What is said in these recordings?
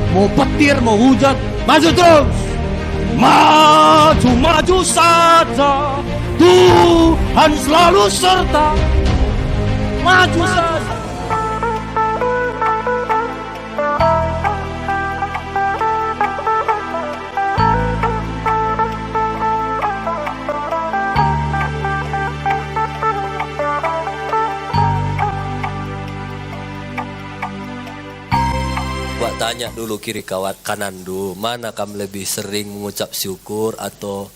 Mau petir, mau hujan, maju terus. Maju saja, Tuhan selalu serta. Maju saja. Wak tanya dulu kiri kanan dulu, mana kamu lebih sering mengucap syukur atau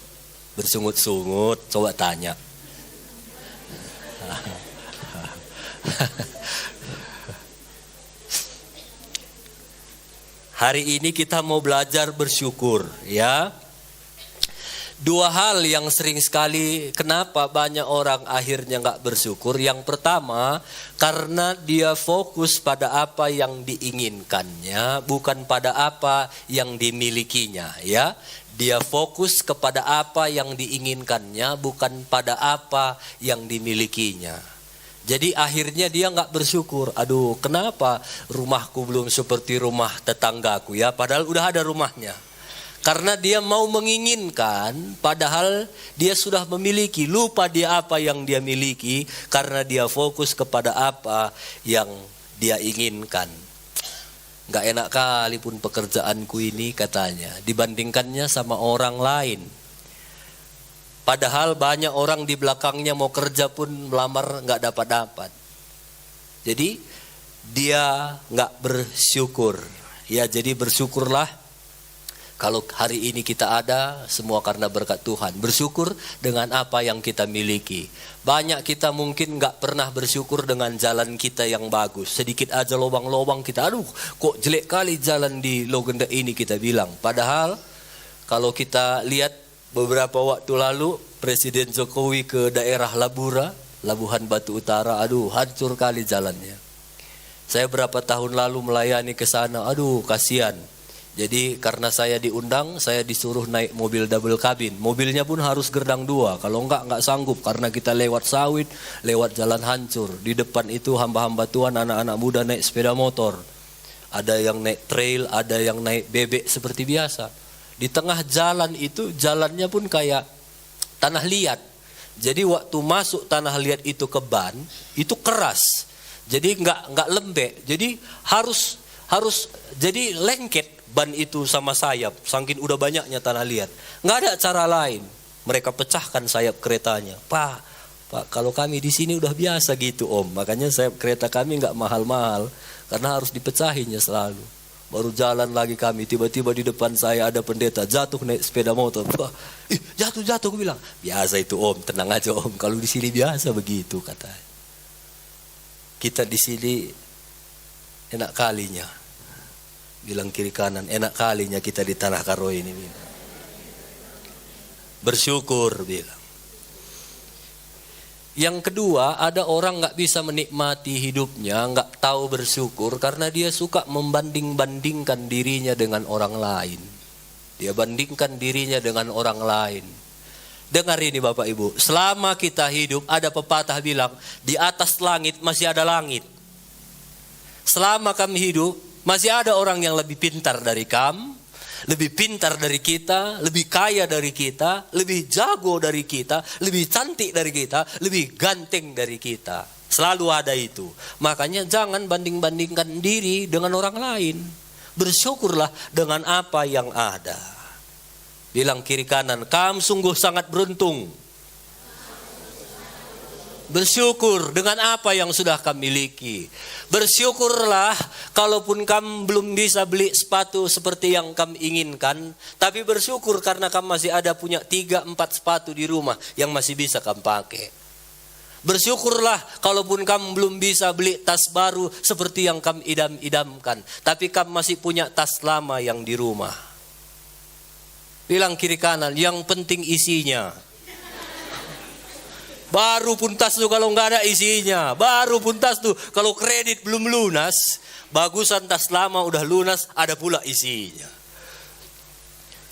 bersungut-sungut? Coba tanya. Hari ini kita mau belajar bersyukur, ya. Dua hal yang sering sekali kenapa banyak orang akhirnya nggak bersyukur. Yang pertama, karena dia fokus pada apa yang diinginkannya, bukan pada apa yang dimilikinya, ya. Dia fokus kepada apa yang diinginkannya, bukan pada apa yang dimilikinya. Jadi akhirnya dia nggak bersyukur. Aduh, kenapa rumahku belum seperti rumah tetanggaku, ya? Padahal udah ada rumahnya. Karena dia mau menginginkan, padahal dia sudah memiliki. Lupa dia apa yang dia miliki, karena dia fokus kepada apa yang dia inginkan. Gak enak kali pun pekerjaanku ini, katanya, dibandingkannya sama orang lain. Padahal banyak orang di belakangnya mau kerja pun melamar gak dapat-dapat. Jadi dia gak bersyukur. Ya, jadi bersyukurlah. Kalau hari ini kita ada, semua karena berkat Tuhan. Bersyukur dengan apa yang kita miliki. Banyak kita mungkin gak pernah bersyukur dengan jalan kita yang bagus. Sedikit aja lobang-lobang kita, aduh kok jelek kali jalan di Logenda ini, kita bilang. Padahal kalau kita lihat beberapa waktu lalu, Presiden Jokowi ke daerah Labura, Labuhan Batu Utara, aduh hancur kali jalannya. Saya berapa tahun lalu melayani ke sana, aduh kasihan. Jadi karena saya diundang, saya disuruh naik mobil double cabin. Mobilnya pun harus gerdang 2. Kalau enggak sanggup, karena kita lewat sawit, lewat jalan hancur. Di depan itu hamba-hamba Tuhan, anak-anak muda naik sepeda motor. Ada yang naik trail, ada yang naik bebek seperti biasa. Di tengah jalan itu, jalannya pun kayak tanah liat. Jadi waktu masuk tanah liat itu ke ban, itu keras. Jadi enggak lembek. Jadi harus jadi lengket ban itu sama sayap, saking udah banyaknya tanah liat. Nggak ada cara lain. Mereka pecahkan sayap keretanya. Pak, kalau kami di sini udah biasa gitu om. Makanya sayap kereta kami nggak mahal-mahal, karena harus dipecahinnya selalu. Baru jalan lagi kami, tiba-tiba di depan saya ada pendeta jatuh naik sepeda motor. Jatuh, aku bilang. Biasa itu om, tenang aja om. Kalau di sini biasa begitu, katanya. Kita di sini enak kalinya. Bilang kiri kanan, enak kalinya kita di tanah karo ini. Bersyukur, bilang. Yang kedua, ada orang gak bisa menikmati hidupnya, gak tahu bersyukur, karena dia suka membanding-bandingkan dirinya dengan orang lain. Dia bandingkan dirinya dengan orang lain. Dengar ini Bapak Ibu, selama kita hidup, ada pepatah bilang, di atas langit masih ada langit. Selama kami hidup, masih ada orang yang lebih pintar dari kamu, lebih pintar dari kita, lebih kaya dari kita, lebih jago dari kita, lebih cantik dari kita, lebih ganteng dari kita. Selalu ada itu. Makanya jangan banding-bandingkan diri dengan orang lain. Bersyukurlah dengan apa yang ada. Bilang kiri kanan, kamu sungguh sangat beruntung. Bersyukur dengan apa yang sudah kamu miliki. Bersyukurlah kalaupun kamu belum bisa beli sepatu seperti yang kamu inginkan. Tapi bersyukur karena kamu masih ada punya 3-4 sepatu di rumah yang masih bisa kamu pakai. Bersyukurlah kalaupun kamu belum bisa beli tas baru seperti yang kamu idam-idamkan. Tapi kamu masih punya tas lama yang di rumah. Bilang kiri kanan, yang penting isinya. Baru pun tas tuh kalau nggak ada isinya. Baru pun tas tuh kalau kredit belum lunas. Bagusan tas lama udah lunas, ada pula isinya.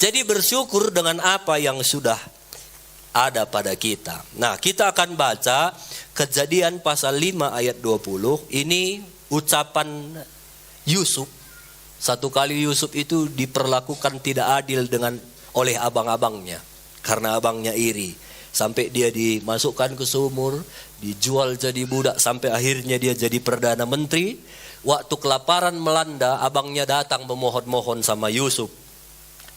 Jadi bersyukur dengan apa yang sudah ada pada kita. Nah, kita akan baca Kejadian pasal 5 ayat 20. Ini ucapan Yusuf Satu kali Yusuf itu diperlakukan tidak adil oleh abang-abangnya. Karena abangnya iri. Sampai dia dimasukkan ke sumur, dijual jadi budak, sampai akhirnya dia jadi Perdana Menteri. Waktu kelaparan melanda, abangnya datang memohon-mohon sama Yusuf.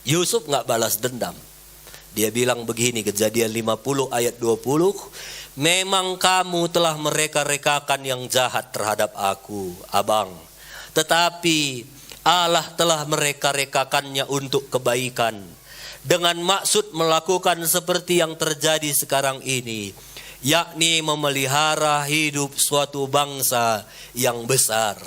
Yusuf gak balas dendam. Dia bilang begini, Kejadian 50 ayat 20. Memang kamu telah mereka-rekakan yang jahat terhadap aku, abang. Tetapi Allah telah mereka-rekakannya untuk kebaikan. Dengan maksud melakukan seperti yang terjadi sekarang ini. Yakni memelihara hidup suatu bangsa yang besar.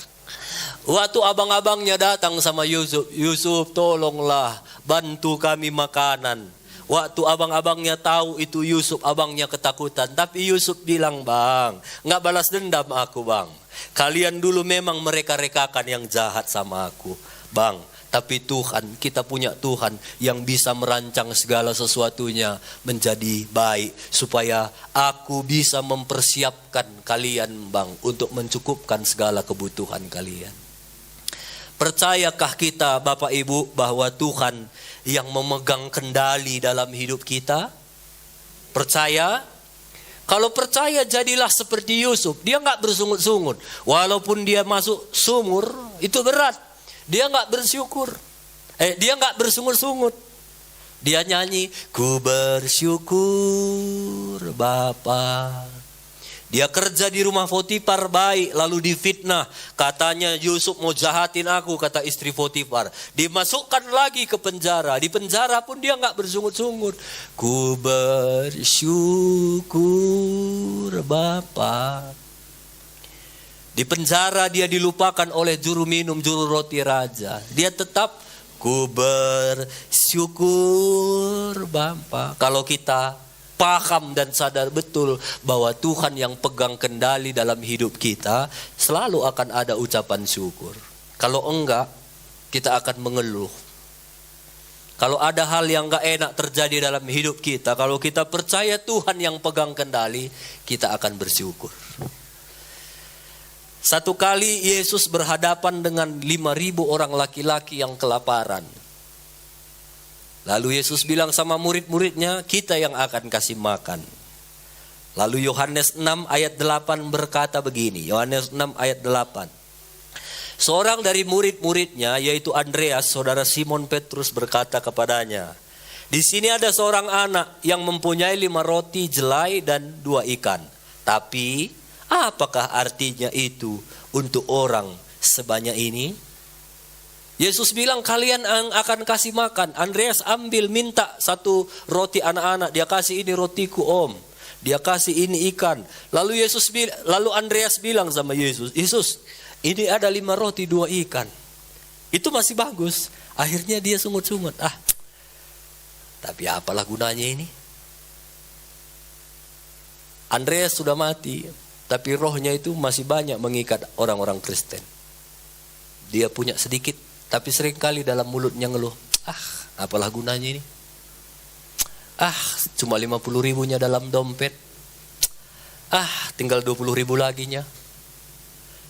Waktu abang-abangnya datang sama Yusuf. Yusuf, tolonglah bantu kami makanan. Waktu abang-abangnya tahu itu Yusuf, abangnya ketakutan. Tapi Yusuf bilang, bang, gak balas dendam aku, bang. Kalian dulu memang mereka-rekakan yang jahat sama aku, bang. Tapi Tuhan, kita punya Tuhan yang bisa merancang segala sesuatunya menjadi baik. Supaya aku bisa mempersiapkan kalian, bang, untuk mencukupkan segala kebutuhan kalian. Percayakah kita, Bapak Ibu, bahwa Tuhan yang memegang kendali dalam hidup kita? Percaya? Kalau percaya, jadilah seperti Yusuf. Dia gak bersungut-sungut. Walaupun dia masuk sumur, itu berat. Dia gak bersyukur. Dia gak bersungut-sungut. Dia nyanyi, ku bersyukur Bapa. Dia kerja di rumah Potifar baik, lalu difitnah. Katanya Yusuf mau jahatin aku, kata istri Potifar. Dimasukkan lagi ke penjara. Di penjara pun dia gak bersungut-sungut. Ku bersyukur Bapa. Di penjara dia dilupakan oleh juru minum, juru roti raja. Dia tetap ku bersyukur Bapa. Kalau kita paham dan sadar betul bahwa Tuhan yang pegang kendali dalam hidup kita, selalu akan ada ucapan syukur. Kalau enggak, kita akan mengeluh. Kalau ada hal yang gak enak terjadi dalam hidup kita, kalau kita percaya Tuhan yang pegang kendali, kita akan bersyukur. Satu kali Yesus berhadapan dengan 5.000 orang laki-laki yang kelaparan. Lalu Yesus bilang sama murid-muridnya, kita yang akan kasih makan. Lalu Yohanes 6 ayat 8 berkata begini, Yohanes 6 ayat 8. Seorang dari murid-muridnya, yaitu Andreas, saudara Simon Petrus, berkata kepadanya, di sini ada seorang anak yang mempunyai 5 roti jelai dan 2 ikan. Tapi apakah artinya itu untuk orang sebanyak ini? Yesus bilang kalian akan kasih makan. Andreas ambil minta 1 roti anak-anak. Dia kasih, ini rotiku om. Dia kasih ini ikan. Lalu Andreas bilang sama Yesus, Yesus ini ada 5 roti 2 ikan. Itu masih bagus. Akhirnya dia sungut-sungut. Tapi apalah gunanya ini? Andreas sudah mati. Tapi rohnya itu masih banyak mengikat orang-orang Kristen. Dia punya sedikit. Tapi seringkali dalam mulutnya ngeluh, apalah gunanya ini? Cuma 50 ribunya dalam dompet. Tinggal 20 ribu laginya.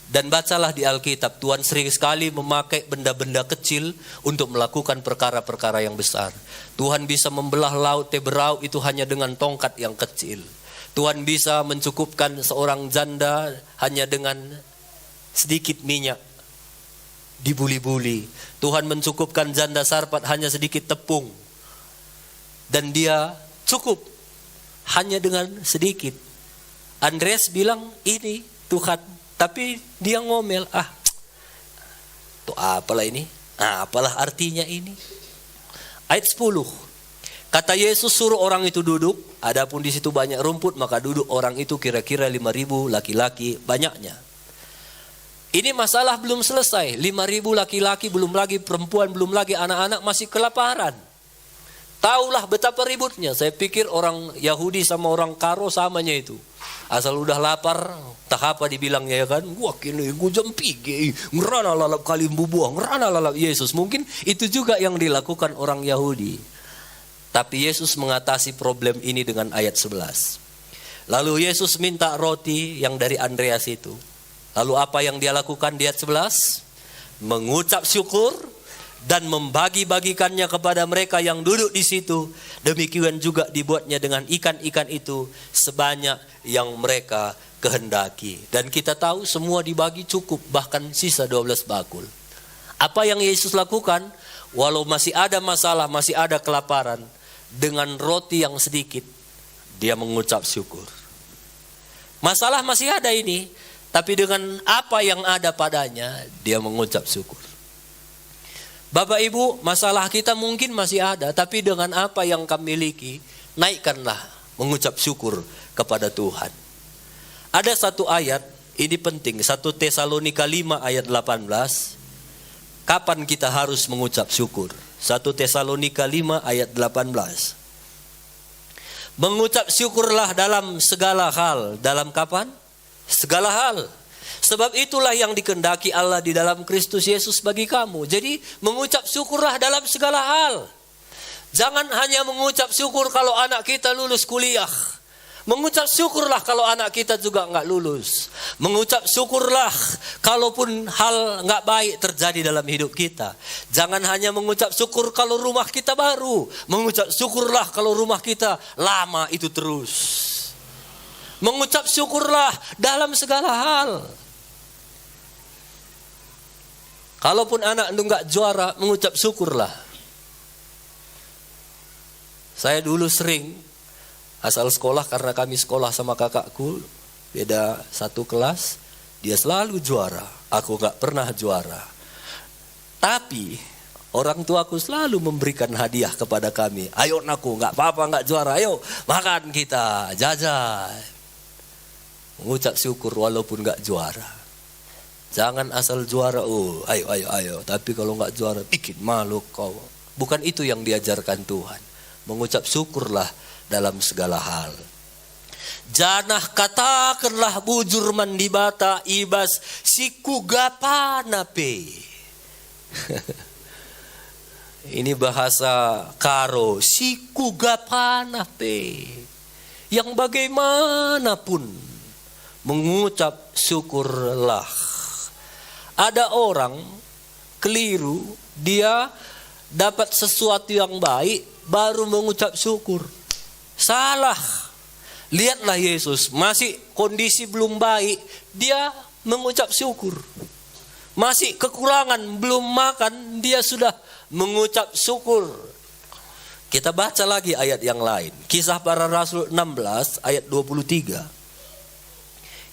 Dan bacalah di Alkitab, Tuhan sering sekali memakai benda-benda kecil untuk melakukan perkara-perkara yang besar. Tuhan bisa membelah laut Teberau itu hanya dengan tongkat yang kecil. Tuhan bisa mencukupkan seorang janda hanya dengan sedikit minyak dibuli-buli. Tuhan mencukupkan janda Sarfat hanya sedikit tepung. Dan dia cukup hanya dengan sedikit. Andreas bilang ini Tuhan. Tapi dia ngomel. Tuh apalah ini? Apalah artinya ini? Ayat 10. Kata Yesus suruh orang itu duduk. Adapun di situ banyak rumput, maka duduk orang itu kira-kira 5.000 laki-laki banyaknya. Ini masalah belum selesai. 5.000 laki-laki, belum lagi perempuan, belum lagi anak-anak, masih kelaparan. Taulah betapa ributnya. Saya pikir orang Yahudi sama orang Karo samanya itu. Asal udah lapar, tak apa dibilangnya ya kan. Wah kini gue jempigi, ngerana lalap kalim bubuah, ngerana lalap Yesus. Mungkin itu juga yang dilakukan orang Yahudi. Tapi Yesus mengatasi problem ini dengan ayat 11. Lalu Yesus minta roti yang dari Andreas itu. Lalu apa yang dia lakukan di ayat 11? mengucap syukur dan membagi-bagikannya kepada mereka yang duduk di situ. Demikian juga dibuatnya dengan ikan-ikan itu sebanyak yang mereka kehendaki. Dan kita tahu semua dibagi cukup, bahkan sisa 12 bakul. Apa yang Yesus lakukan? Walau masih ada masalah, masih ada kelaparan, dengan roti yang sedikit dia mengucap syukur. Masalah masih ada ini, tapi dengan apa yang ada padanya dia mengucap syukur. Bapak Ibu, masalah kita mungkin masih ada, tapi dengan apa yang kami miliki, naikkanlah mengucap syukur kepada Tuhan. Ada satu ayat, ini penting, 1 Tesalonika 5 ayat 18. Kapan kita harus mengucap syukur? 1 Tesalonika 5 ayat 18. Mengucap syukurlah dalam segala hal. Dalam kapan? Segala hal. Sebab itulah yang dikehendaki Allah di dalam Kristus Yesus bagi kamu. Jadi mengucap syukurlah dalam segala hal. Jangan hanya mengucap syukur kalau anak kita lulus kuliah. Mengucap syukurlah kalau anak kita juga nggak lulus. Mengucap syukurlah kalaupun hal nggak baik terjadi dalam hidup kita. Jangan hanya mengucap syukur kalau rumah kita baru. Mengucap syukurlah kalau rumah kita lama itu terus. Mengucap syukurlah dalam segala hal. Kalaupun anak lu nggak juara, mengucap syukurlah. Saya dulu sering asal sekolah, karena kami sekolah sama kakakku, beda satu kelas, dia selalu juara, aku gak pernah juara. Tapi orang tuaku selalu memberikan hadiah kepada kami. Ayo naku, gak apa-apa gak juara, ayo makan kita, jajan. Mengucap syukur walaupun gak juara. Jangan asal juara, ayo. Tapi kalau gak juara, bikin malu kau. Bukan itu yang diajarkan Tuhan. Mengucap syukurlah dalam segala hal. Janah katakanlah bujur mandibata ibas sikugapanape. Ini bahasa Karo, sikugapanape. Yang bagaimanapun mengucap syukurlah. Ada orang keliru, dia dapat sesuatu yang baik baru mengucap syukur. Salah. Lihatlah Yesus, masih kondisi belum baik, dia mengucap syukur. Masih kekurangan, belum makan, dia sudah mengucap syukur. Kita baca lagi ayat yang lain. Kisah Para Rasul 16 ayat 23.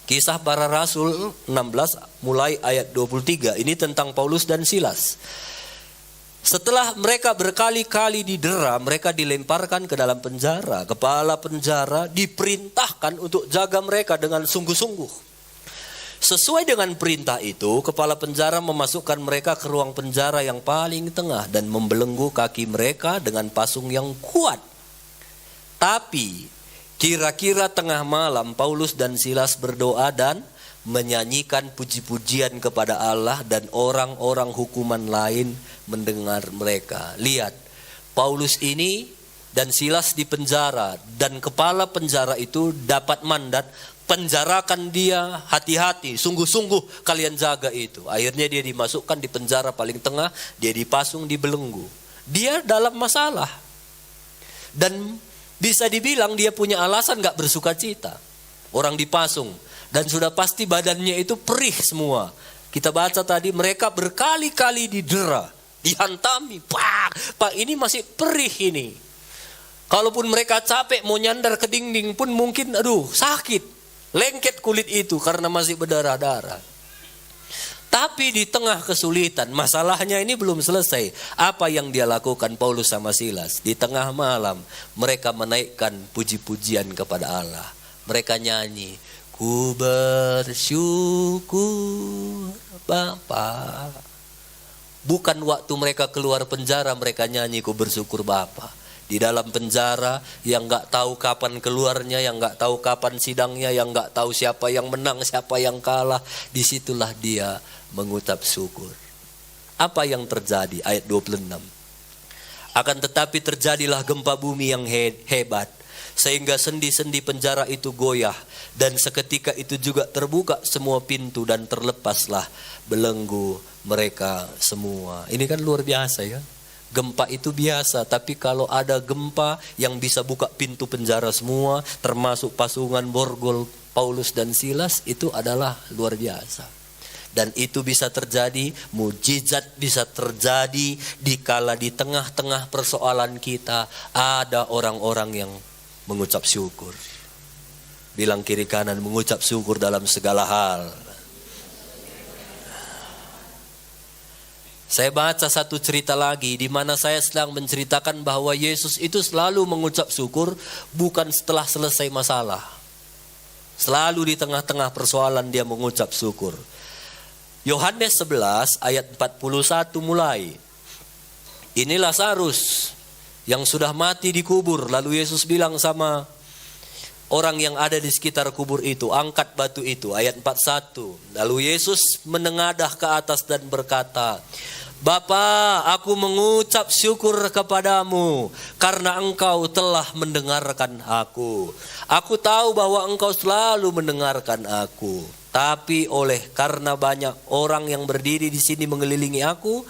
Kisah Para Rasul 16 mulai ayat 23. Ini tentang Paulus dan Silas. Setelah mereka berkali-kali didera, mereka dilemparkan ke dalam penjara. Kepala penjara diperintahkan untuk jaga mereka dengan sungguh-sungguh. Sesuai dengan perintah itu, kepala penjara memasukkan mereka ke ruang penjara yang paling tengah dan membelenggu kaki mereka dengan pasung yang kuat. Tapi kira-kira tengah malam Paulus dan Silas berdoa dan menyanyikan puji-pujian kepada Allah, dan orang-orang hukuman lain mendengar mereka. Lihat, Paulus ini dan Silas di penjara, dan kepala penjara itu dapat mandat, penjarakan dia, hati-hati, sungguh-sungguh kalian jaga itu. Akhirnya dia dimasukkan di penjara paling tengah, dia dipasung, dibelenggu. Dia dalam masalah. Dan bisa dibilang dia punya alasan gak bersuka cita. Orang dipasung. Dan sudah pasti badannya itu perih semua. Kita baca tadi mereka berkali-kali didera, dihantami. Pak ini masih perih ini. Kalaupun mereka capek mau nyandar ke dinding pun mungkin sakit. Lengket kulit itu karena masih berdarah-darah. Tapi di tengah kesulitan, masalahnya ini belum selesai. Apa yang dia lakukan Paulus sama Silas? Di tengah malam mereka menaikkan puji-pujian kepada Allah. Mereka nyanyi, ku bersyukur Bapa. Bukan waktu mereka keluar penjara mereka nyanyi ku bersyukur Bapa. Di dalam penjara yang gak tahu kapan keluarnya, yang gak tahu kapan sidangnya, yang gak tahu siapa yang menang, siapa yang kalah. Disitulah dia mengucap syukur. Apa yang terjadi? Ayat 26. Akan tetapi terjadilah gempa bumi yang hebat, sehingga sendi-sendi penjara itu goyah, dan seketika itu juga terbuka semua pintu dan terlepaslah belenggu mereka semua. Ini kan luar biasa ya. Gempa itu biasa, tapi kalau ada gempa yang bisa buka pintu penjara semua, termasuk pasungan borgol Paulus dan Silas, itu adalah luar biasa. Dan itu bisa terjadi, mujizat bisa terjadi dikala di tengah-tengah persoalan kita ada orang-orang yang mengucap syukur. Bilang kiri kanan, mengucap syukur dalam segala hal. Saya baca satu cerita lagi di mana saya sedang menceritakan bahwa Yesus itu selalu mengucap syukur bukan setelah selesai masalah. Selalu di tengah-tengah persoalan dia mengucap syukur. Yohanes 11 ayat 41 mulai. Ini Lazarus yang sudah mati dikubur. Lalu Yesus bilang sama orang yang ada di sekitar kubur itu, angkat batu itu. Ayat 41. Lalu Yesus menengadah ke atas dan berkata, Bapa, aku mengucap syukur kepadamu karena engkau telah mendengarkan aku. Aku tahu bahwa engkau selalu mendengarkan aku. Tapi karena banyak orang yang berdiri di sini mengelilingi aku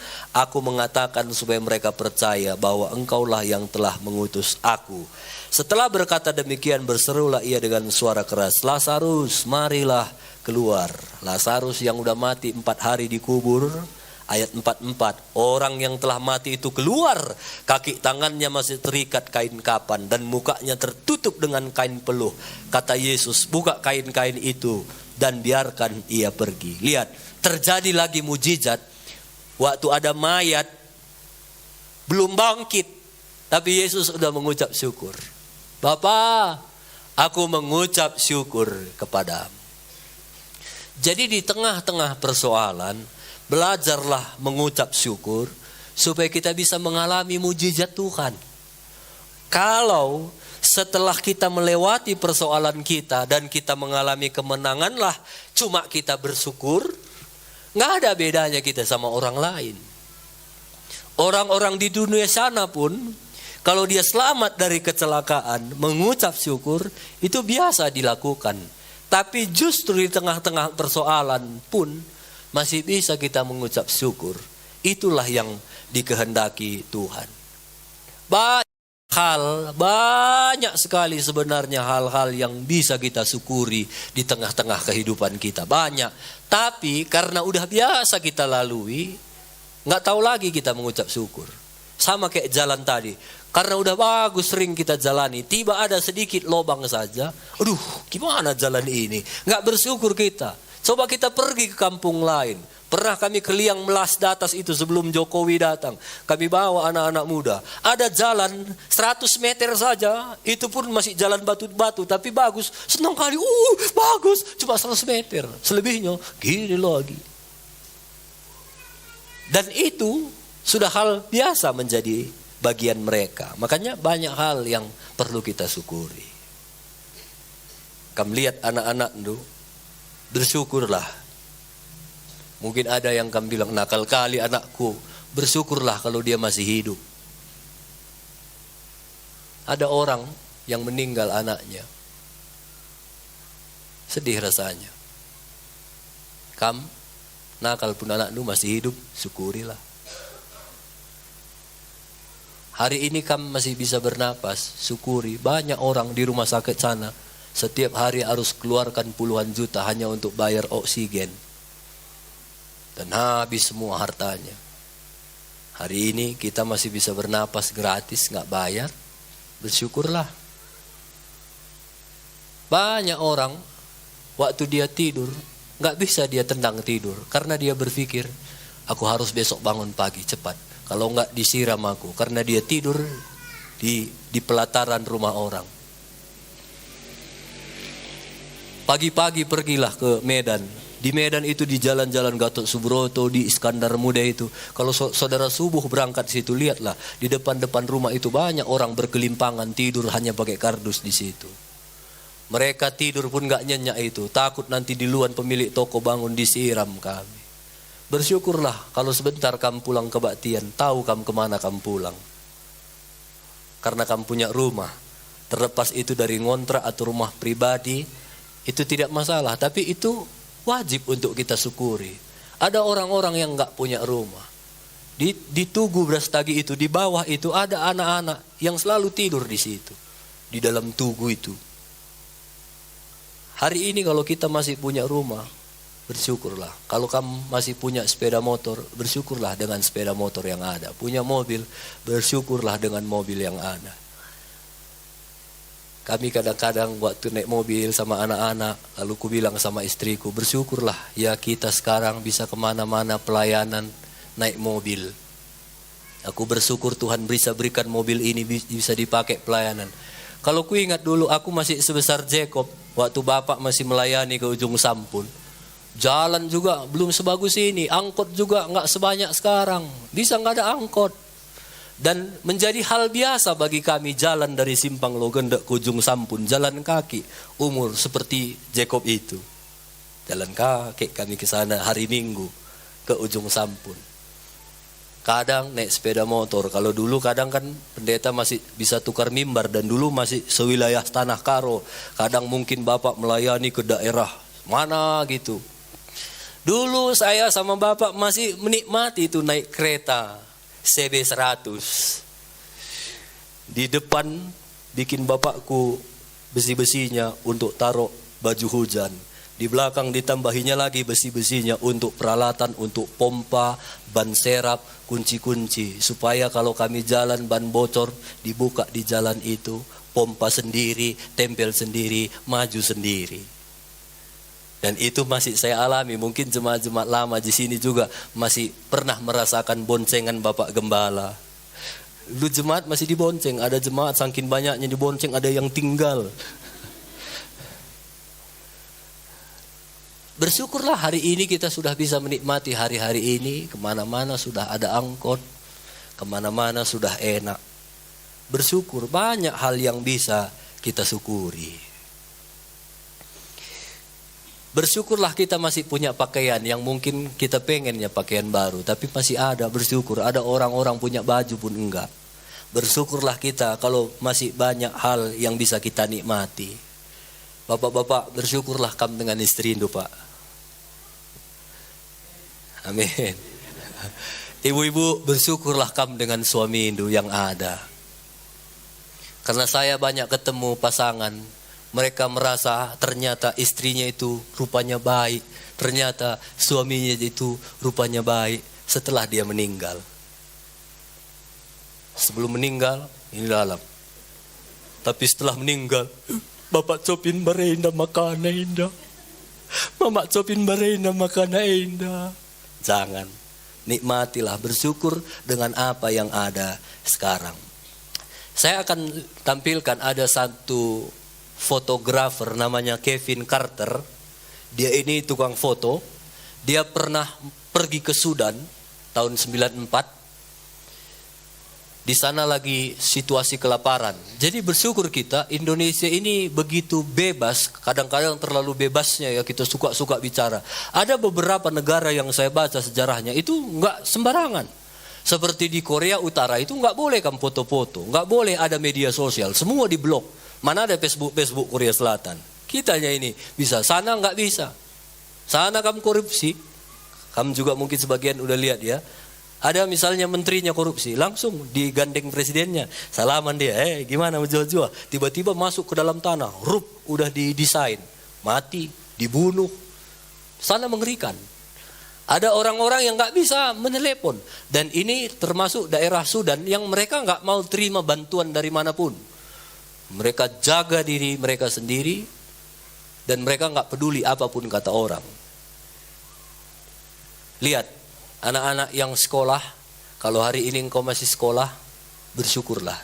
mengatakan supaya mereka percaya bahwa engkaulah yang telah mengutus aku. Setelah berkata demikian, berserulah ia dengan suara keras, Lazarus, marilah keluar. Lazarus yang udah mati 4 hari dikubur. Ayat 44, orang yang telah mati itu keluar, kaki tangannya masih terikat kain kapan dan mukanya tertutup dengan kain peluh. Kata Yesus, buka kain-kain itu dan biarkan ia pergi. Lihat, terjadi lagi mujizat. Waktu ada mayat belum bangkit, tapi Yesus sudah mengucap syukur. Bapa, aku mengucap syukur kepadamu. Jadi di tengah-tengah persoalan, belajarlah mengucap syukur supaya kita bisa mengalami mujizat Tuhan. Kalau setelah kita melewati persoalan kita dan kita mengalami kemenanganlah cuma kita bersyukur, nggak ada bedanya kita sama orang lain. Orang-orang di dunia sana pun kalau dia selamat dari kecelakaan, mengucap syukur itu biasa dilakukan. Tapi justru di tengah-tengah persoalan pun masih bisa kita mengucap syukur. Itulah yang dikehendaki Tuhan. Banyak sekali sebenarnya hal-hal yang bisa kita syukuri di tengah-tengah kehidupan kita. Banyak. Tapi karena udah biasa kita lalui, gak tahu lagi kita mengucap syukur. Sama kayak jalan tadi. Karena udah bagus sering kita jalani, tiba ada sedikit lobang saja. Aduh, gimana jalan ini? Gak bersyukur kita. Coba kita pergi ke kampung lain. Pernah kami ke Liang Melas di atas itu sebelum Jokowi datang. Kami bawa anak-anak muda. Ada jalan 100 meter saja. Itu pun masih jalan batu-batu. Tapi bagus. Senang kali. Bagus. Cuma 100 meter. Selebihnya gini lagi. Dan itu sudah hal biasa menjadi bagian mereka. Makanya banyak hal yang perlu kita syukuri. Kamu lihat anak-anak itu. Bersyukurlah. Mungkin ada yang kamu bilang nakal kali anakku. Bersyukurlah kalau dia masih hidup. Ada orang yang meninggal anaknya. Sedih rasanya. Kamu nakal pun anakmu masih hidup, syukurilah. Hari ini kamu masih bisa bernapas, syukuri. Banyak orang di rumah sakit sana setiap hari harus keluarkan puluhan juta hanya untuk bayar oksigen. Dan habis semua hartanya. Hari ini kita masih bisa bernapas gratis, gak bayar. Bersyukurlah. Banyak orang waktu dia tidur, gak bisa dia tendang tidur. Karena dia berpikir, aku harus besok bangun pagi cepat. Kalau gak disiram aku. Karena dia tidur di pelataran rumah orang. Pagi-pagi pergilah ke Medan. Di Medan itu di jalan-jalan Gatot Subroto, di Iskandar Muda itu. Kalau saudara subuh berangkat situ, lihatlah. Di depan-depan rumah itu banyak orang berkelimpangan tidur hanya pakai kardus di situ. Mereka tidur pun gak nyenyak itu. Takut nanti duluan pemilik toko bangun disiram kami. Bersyukurlah kalau sebentar kamu pulang kebaktian. Tahu kamu kemana kamu pulang. Karena kamu punya rumah. Terlepas itu dari ngontrak atau rumah pribadi, itu tidak masalah. Tapi itu wajib untuk kita syukuri. Ada orang-orang yang nggak punya rumah. Di Tugu Brastagi itu, di bawah itu ada anak-anak yang selalu tidur di situ. Di dalam tugu itu. Hari ini kalau kita masih punya rumah, bersyukurlah. Kalau kamu masih punya sepeda motor, bersyukurlah dengan sepeda motor yang ada. Punya mobil, bersyukurlah dengan mobil yang ada. Kami kadang-kadang waktu naik mobil sama anak-anak, lalu ku bilang sama istriku, bersyukurlah ya kita sekarang bisa kemana-mana pelayanan naik mobil. Aku bersyukur Tuhan bisa berikan mobil ini bisa dipakai pelayanan. Kalau ku ingat dulu aku masih sebesar Jacob, waktu bapak masih melayani ke ujung Sampun. Jalan juga belum sebagus ini, angkot juga nggak sebanyak sekarang. Bisa nggak ada angkot. Dan menjadi hal biasa bagi kami jalan dari Simpang Logendak ke ujung Sampun, jalan kaki, umur seperti Jacob itu. Jalan kaki kami ke sana hari Minggu ke ujung Sampun. Kadang naik sepeda motor. Kalau dulu kadang kan pendeta masih bisa tukar mimbar dan dulu masih sewilayah Tanah Karo. Kadang mungkin bapak melayani ke daerah mana gitu. Dulu saya sama bapak masih menikmati itu naik kereta CB100. Di depan bikin bapakku besi-besinya untuk taruh baju hujan. Di belakang ditambahinya lagi besi-besinya untuk peralatan, untuk pompa, ban serap, kunci-kunci. Supaya kalau kami jalan ban bocor, dibuka di jalan itu, pompa sendiri, tempel sendiri, maju sendiri. Dan itu masih saya alami. Mungkin jemaat-jemaat lama di sini juga masih pernah merasakan boncengan Bapak Gembala. Lu jemaat masih dibonceng, ada jemaat saking banyaknya dibonceng, ada yang tinggal. Bersyukurlah hari ini kita sudah bisa menikmati hari-hari ini. Kemana-mana sudah ada angkot, kemana-mana sudah enak. Bersyukur, banyak hal yang bisa kita syukuri. Bersyukurlah kita masih punya pakaian yang mungkin kita pengennya pakaian baru. Tapi masih ada, bersyukur. Ada orang-orang punya baju pun enggak. Bersyukurlah kita kalau masih banyak hal yang bisa kita nikmati. Bapak-bapak, bersyukurlah kamu dengan istri Indo, Pak. Amin. Ibu-ibu, bersyukurlah kamu dengan suami Indo yang ada. Karena saya banyak ketemu pasangan, mereka merasa ternyata istrinya itu rupanya baik, ternyata suaminya itu rupanya baik setelah dia meninggal. Sebelum meninggal, ini dalam. Tapi setelah meninggal, Bapak copin barenda makana indah. Mama copin barenda makana indah. Jangan. Nikmatilah, bersyukur dengan apa yang ada sekarang. Saya akan tampilkan ada satu fotografer namanya Kevin Carter. Dia ini tukang foto. Dia pernah pergi ke Sudan tahun 94. Di sana lagi situasi kelaparan. Jadi bersyukur kita, Indonesia ini begitu bebas, kadang-kadang terlalu bebasnya ya kita suka-suka bicara. Ada beberapa negara yang saya baca sejarahnya itu enggak sembarangan. Seperti di Korea Utara itu enggak boleh kamu foto-foto, enggak boleh ada media sosial, semua diblok. Mana ada Facebook Korea Selatan. Kitanya ini bisa, sana enggak bisa. Sana kamu korupsi, kamu juga mungkin sebagian udah lihat ya. Ada misalnya menterinya korupsi, langsung digandeng presidennya. Salaman dia, gimana menjual-jual. Tiba-tiba masuk ke dalam tanah, udah didesain. Mati, dibunuh. Sana mengerikan. Ada orang-orang yang gak bisa menelepon. Dan ini termasuk daerah Sudan yang mereka gak mau terima bantuan dari manapun. Mereka jaga diri mereka sendiri. Dan mereka gak peduli apapun kata orang. Lihat. Anak-anak yang sekolah, kalau hari ini engkau masih sekolah, bersyukurlah.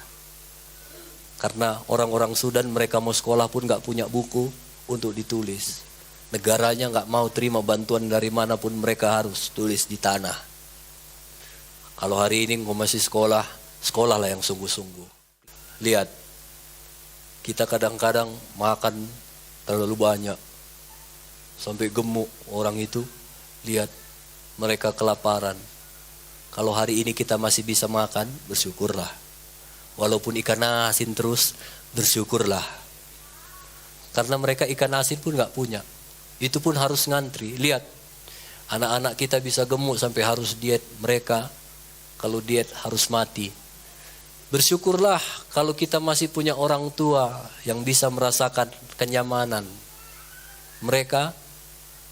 Karena orang-orang Sudan mereka mau sekolah pun gak punya buku untuk ditulis. Negaranya gak mau terima bantuan dari manapun, mereka harus tulis di tanah. Kalau hari ini engkau masih sekolah, sekolahlah yang sungguh-sungguh. Lihat, kita kadang-kadang makan terlalu banyak. Sampai gemuk orang itu, lihat. Mereka kelaparan. Kalau hari ini kita masih bisa makan, bersyukurlah. Walaupun ikan asin terus, bersyukurlah. Karena mereka ikan asin pun gak punya. Itu pun harus ngantri. Lihat, anak-anak kita bisa gemuk sampai harus diet. Mereka kalau diet harus mati. Bersyukurlah kalau kita masih punya orang tua yang bisa merasakan kenyamanan. Mereka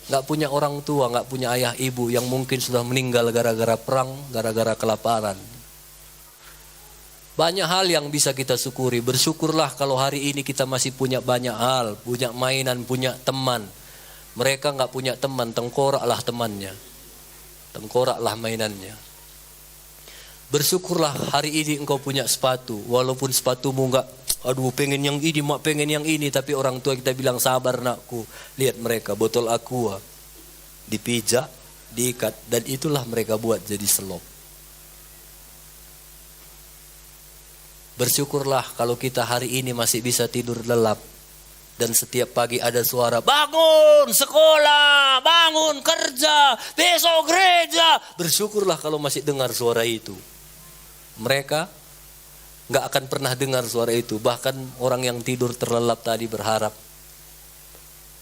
gak punya orang tua, gak punya ayah ibu yang mungkin sudah meninggal gara-gara perang, gara-gara kelaparan. Banyak hal yang bisa kita syukuri. Bersyukurlah kalau hari ini kita masih punya banyak hal, punya mainan, punya teman. Mereka gak punya teman, tengkoraklah temannya, tengkoraklah mainannya. Bersyukurlah hari ini engkau punya sepatu, walaupun sepatumu gak, aduh pengen yang ini, mak pengen yang ini, tapi orang tua kita bilang sabar nakku. Lihat mereka botol aqua dipijak, diikat, dan itulah mereka buat jadi selop. Bersyukurlah kalau kita hari ini masih bisa tidur lelap dan setiap pagi ada suara bangun sekolah, bangun kerja, besok gereja. Bersyukurlah kalau masih dengar suara itu. Mereka gak akan pernah dengar suara itu. Bahkan orang yang tidur terlelap tadi berharap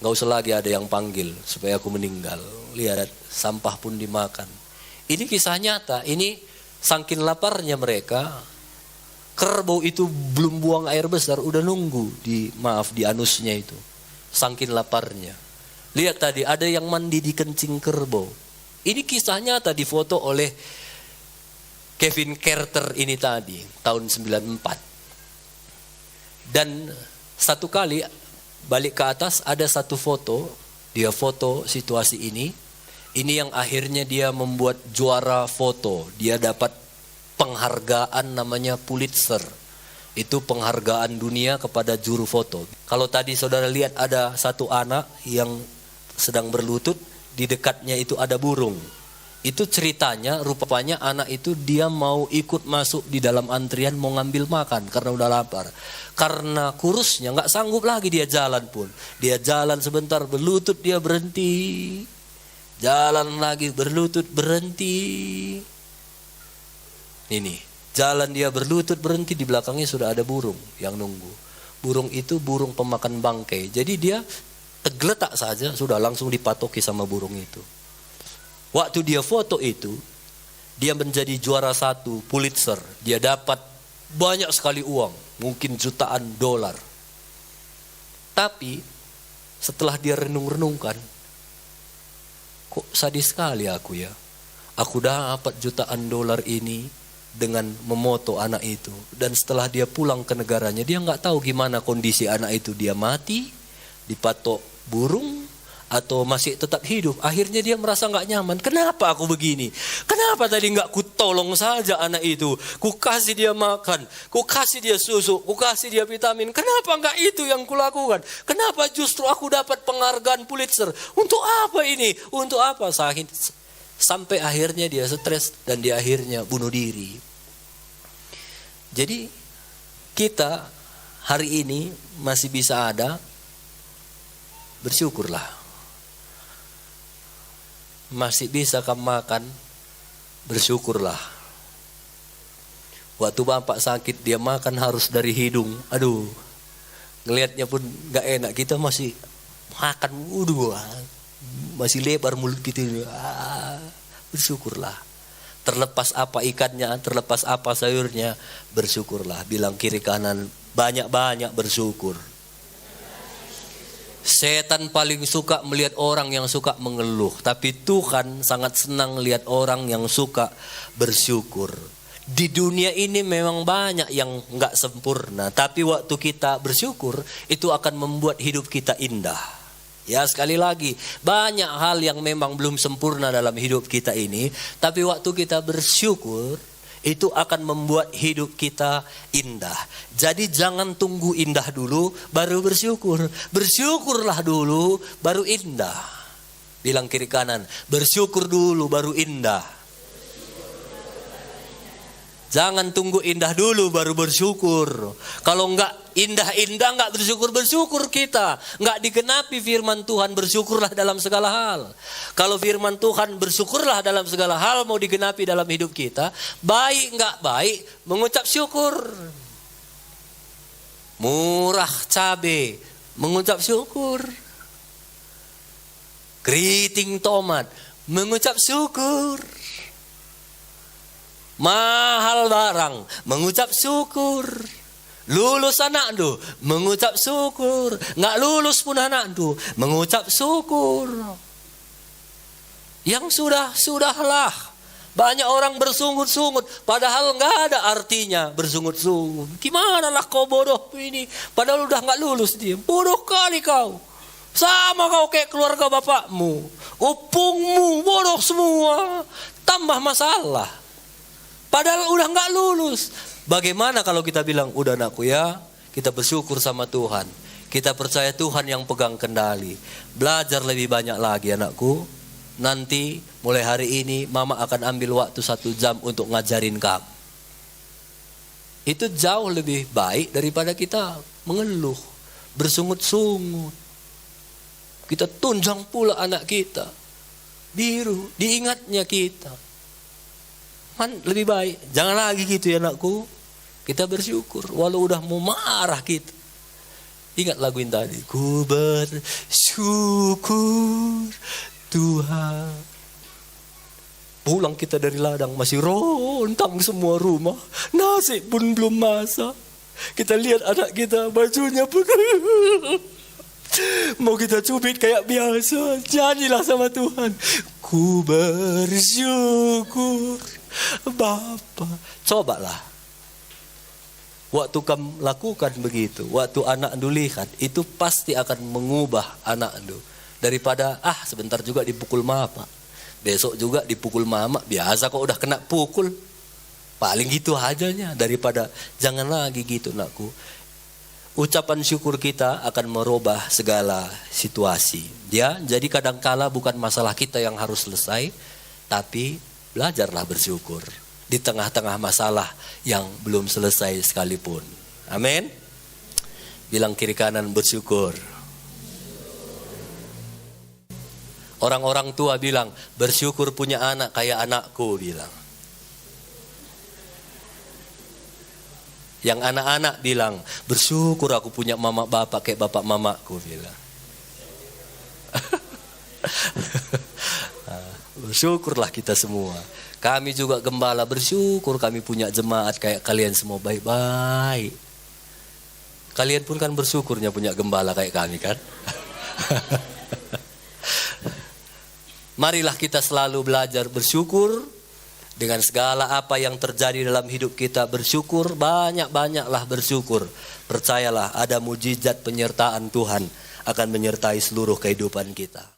gak usah lagi ada yang panggil supaya aku meninggal. Lihat, sampah pun dimakan. Ini kisah nyata. Ini saking laparnya mereka, kerbau itu belum buang air besar udah nunggu di anusnya itu. Saking laparnya. Lihat tadi ada yang mandi di kencing kerbau. Ini kisah nyata difoto oleh Kevin Carter ini tadi tahun 94. Dan satu kali balik ke atas ada satu foto, dia foto situasi ini. Ini yang akhirnya dia membuat juara foto. Dia dapat penghargaan namanya Pulitzer. Itu penghargaan dunia kepada juru foto. Kalau tadi saudara lihat ada satu anak yang sedang berlutut, di dekatnya itu ada burung. Itu ceritanya rupanya anak itu dia mau ikut masuk di dalam antrian mau ngambil makan karena udah lapar. Karena kurusnya gak sanggup lagi dia jalan pun. Dia jalan sebentar berlutut dia berhenti. Jalan lagi berlutut berhenti. Ini jalan dia berlutut berhenti, di belakangnya sudah ada burung yang nunggu. Burung itu burung pemakan bangkai. Jadi dia tergeletak saja sudah langsung dipatoki sama burung itu. Waktu dia foto itu, dia menjadi juara 1 Pulitzer. Dia dapat banyak sekali uang, mungkin jutaan dolar. Tapi setelah dia renung-renungkan, kok sadis sekali aku ya. Aku dapat jutaan dolar ini dengan memoto anak itu. Dan setelah dia pulang ke negaranya, dia nggak tahu gimana kondisi anak itu. Dia mati, dipatok burung, atau masih tetap hidup. Akhirnya dia merasa gak nyaman. Kenapa aku begini? Kenapa tadi gak ku tolong saja anak itu? Ku kasih dia makan, ku kasih dia susu, ku kasih dia vitamin. Kenapa gak itu yang ku lakukan? Kenapa justru aku dapat penghargaan Pulitzer? Untuk apa ini? Untuk apa? Sampai akhirnya dia stres dan dia akhirnya bunuh diri. Jadi kita hari ini masih bisa ada, bersyukurlah. Masih bisa kamu makan, bersyukurlah. Waktu bapak sakit dia makan harus dari hidung. Aduh, ngelihatnya pun gak enak. Kita masih makan, masih lebar mulut gitu. Bersyukurlah. Terlepas apa ikannya, terlepas apa sayurnya, bersyukurlah. Bilang kiri kanan, banyak-banyak bersyukur. Setan paling suka melihat orang yang suka mengeluh. Tapi Tuhan sangat senang lihat orang yang suka bersyukur. Di dunia ini memang banyak yang gak sempurna. Tapi waktu kita bersyukur, itu akan membuat hidup kita indah. Ya sekali lagi, banyak hal yang memang belum sempurna dalam hidup kita ini. Tapi waktu kita bersyukur, itu akan membuat hidup kita indah. Jadi jangan tunggu indah dulu baru bersyukur. Bersyukurlah dulu baru indah. Bilang kiri kanan, bersyukur dulu baru indah. Jangan tunggu indah dulu baru bersyukur. Kalau enggak indah-indah enggak bersyukur kita. Enggak digenapi firman Tuhan, bersyukurlah dalam segala hal. Kalau firman Tuhan bersyukurlah dalam segala hal mau digenapi dalam hidup kita, baik enggak baik mengucap syukur. Murah cabe, mengucap syukur. Keriting tomat, mengucap syukur. Mahal barang, mengucap syukur. Lulus anak tu, mengucap syukur. Nggak lulus pun anak tu, mengucap syukur. Yang sudahlah. Banyak orang bersungut-sungut, padahal nggak ada artinya bersungut-sungut. Gimana lah kau bodoh ini, padahal udah nggak lulus dia. Bodoh kali kau. Sama kau kayak keluarga bapakmu. Upungmu bodoh semua. Tambah masalah. Padahal udah nggak lulus. Bagaimana kalau kita bilang, udah anakku ya, kita bersyukur sama Tuhan. Kita percaya Tuhan yang pegang kendali. Belajar lebih banyak lagi anakku. Nanti mulai hari ini mama akan ambil waktu 1 jam untuk ngajarin kamu. Itu jauh lebih baik daripada kita mengeluh, bersungut-sungut. Kita tunjang pula anak kita. Biru, diingatnya kita. Lebih baik, jangan lagi gitu ya anakku. Kita bersyukur, walau udah mau marah kita. Ingat lagu yang tadi. Ku bersyukur Tuhan. Pulang kita dari ladang masih rontang semua rumah. Nasi pun belum masak. Kita lihat anak kita bajunya pun mau kita cubit kayak biasa. Nyanyilah sama Tuhan. Ku bersyukur Bapa. Cobalah. Waktu kamu lakukan begitu, waktu anak anda lihat, itu pasti akan mengubah anak anda. Daripada, sebentar juga dipukul mama, besok juga dipukul mama, biasa kok udah kena pukul. Paling gitu hajanya, daripada jangan lagi gitu anakku. Ucapan syukur kita akan merubah segala situasi. Ya, jadi kadangkala bukan masalah kita yang harus selesai, tapi belajarlah bersyukur di tengah-tengah masalah yang belum selesai sekalipun. Amin. Bilang kiri kanan bersyukur. Orang-orang tua bilang bersyukur punya anak kayak anakku bilang. Yang anak-anak bilang bersyukur aku punya mama bapak kayak bapak mamaku bilang. Bersyukurlah kita semua. Kami juga gembala bersyukur kami punya jemaat kayak kalian semua baik-baik. Kalian pun kan bersyukurnya punya gembala kayak kami kan. Marilah kita selalu belajar bersyukur. Dengan segala apa yang terjadi dalam hidup kita bersyukur. Banyak-banyaklah bersyukur. Percayalah ada mujizat penyertaan Tuhan akan menyertai seluruh kehidupan kita.